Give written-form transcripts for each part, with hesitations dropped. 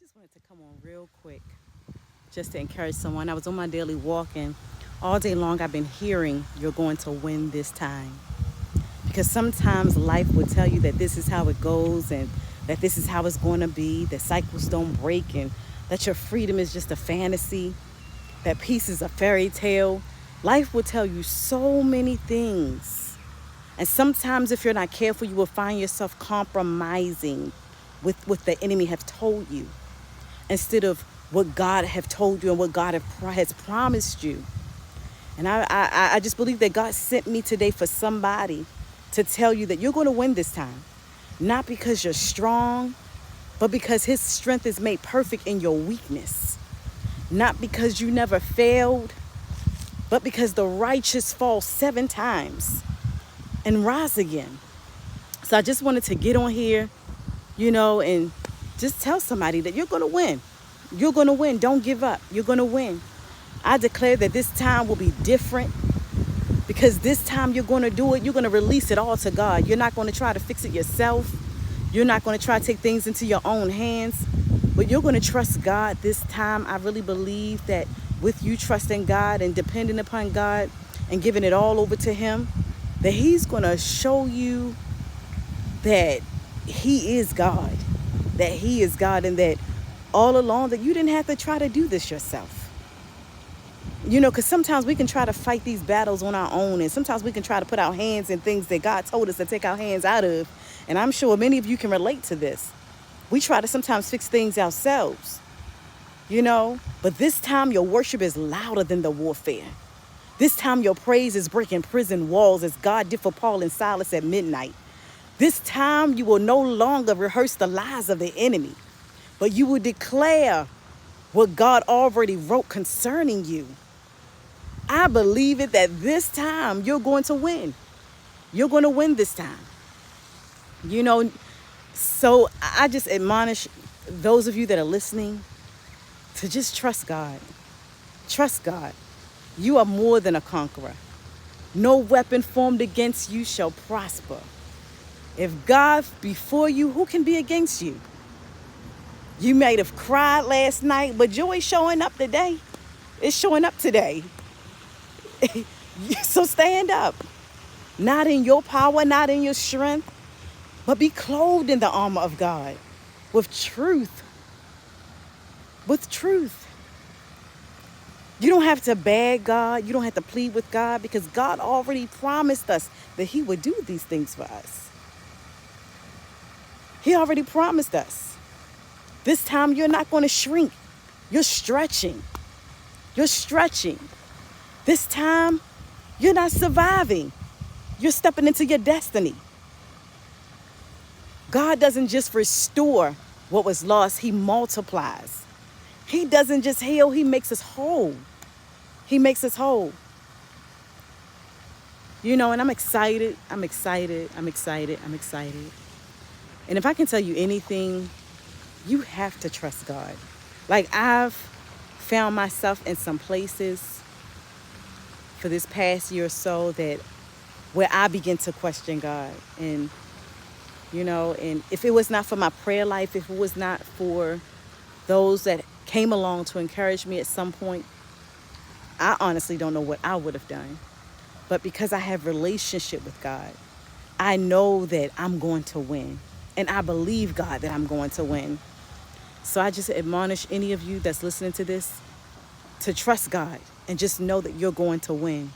just wanted to come on real quick just to encourage someone. I was on my daily walk, and all day long I've been hearing you're going to win this time. Because sometimes life will tell you that this is how it goes and that this is how it's going to be, that cycles don't break, and that your freedom is just a fantasy, that peace is a fairy tale. Life will tell you so many things. And sometimes if you're not careful, you will find yourself compromising with what the enemy have told you instead of what God have told you and what God has promised you. And I just believe that God sent me today for somebody to tell you that you're going to win this time. Not because you're strong, but because his strength is made perfect in your weakness. Not because you never failed, but because the righteous fall 7 times and rise again. So I just wanted to get on here, and just tell somebody that you're going to win. You're going to win. Don't give up. You're going to win. I declare that this time will be different because this time you're going to do it. You're going to release it all to God. You're not going to try to fix it yourself. You're not going to try to take things into your own hands, but you're going to trust God this time. I really believe that with you trusting God and depending upon God and giving it all over to him, that he's going to show you that he is God, and that all along that you didn't have to try to do this yourself. Because sometimes we can try to fight these battles on our own, and sometimes we can try to put our hands in things that God told us to take our hands out of. And I'm sure many of you can relate to this. We try to sometimes fix things ourselves, but this time your worship is louder than the warfare. This time your praise is breaking prison walls as God did for Paul and Silas at midnight. This time you will no longer rehearse the lies of the enemy, but you will declare what God already wrote concerning you. I believe it that this time you're going to win. You're going to win this time. So I just admonish those of you that are listening to just trust God. Trust God. You are more than a conqueror. No weapon formed against you shall prosper. If God be for you, who can be against you? You might have cried last night, but joy is showing up today. It's showing up today. So stand up. Not in your power, not in your strength, but be clothed in the armor of God with truth. With truth. You don't have to beg God. You don't have to plead with God because God already promised us that he would do these things for us. He already promised us. This time you're not going to shrink. You're stretching. You're stretching. This time you're not surviving. You're stepping into your destiny. God doesn't just restore what was lost. He multiplies. He doesn't just heal. He makes us whole. He makes us whole. And I'm excited. I'm excited. I'm excited. I'm excited. And if I can tell you anything, you have to trust God. Like I've found myself in some places for this past year or so that where I begin to question God. And if it was not for my prayer life, if it was not for those that came along to encourage me at some point, I honestly don't know what I would have done. But because I have relationship with God, I know that I'm going to win. And I believe, God, that I'm going to win. So I just admonish any of you that's listening to this to trust God and just know that you're going to win.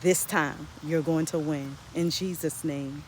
This time, you're going to win. In Jesus' name.